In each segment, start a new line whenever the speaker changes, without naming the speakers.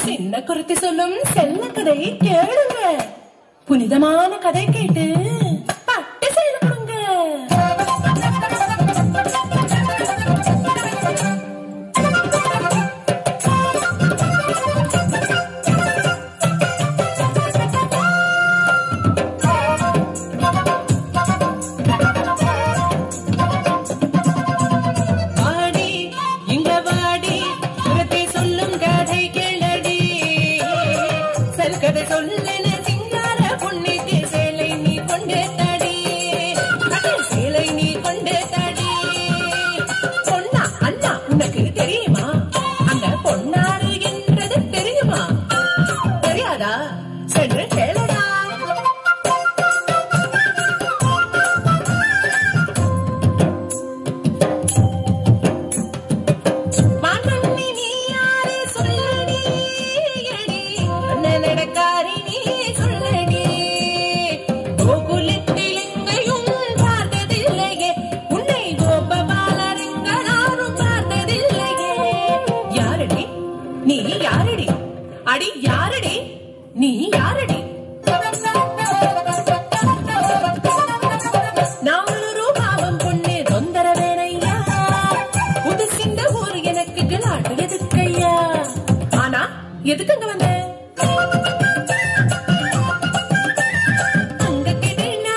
சின்ன குருத்தி சொல்லும் செல்ல கதை கேளுங்க. புனிதமான கதை கேட்டு பட்டு செய்து கொடுங்க. கதை சொல்லுன சிங்கார பொண்ணுக்கு சேலை நீ கொண்டு தடி, சேலை நீ கொண்டு தடி. பொன்னா அண்ணா உனக்கு தெரியுமா? அந்த பொன்னாரு என்றது தெரியுமா? தெரியாதா? சென்று கேளடா. நீ யாரடி? அடி யாரடி? நீ யாரடி? நான் ஒரு ரூபாவம் பொண்ணு தொந்தரவேனையா, புதுசிந்த ஊர் எனக்கு கிளாட்டு எதுக்கையா? ஆனா எதுக்கு அங்க வந்த? அங்க கேட்டேனா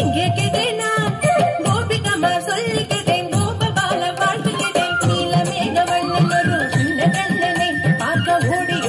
இங்கே கேட்டேனா, கோபிகமா சொல்லி கேட்டேன், கோபபால வாழ்த்து கேட்டேன், நீல மேக வண்ணன் ஒரு சின்ன கண்ணனை பார்க்க ஓடி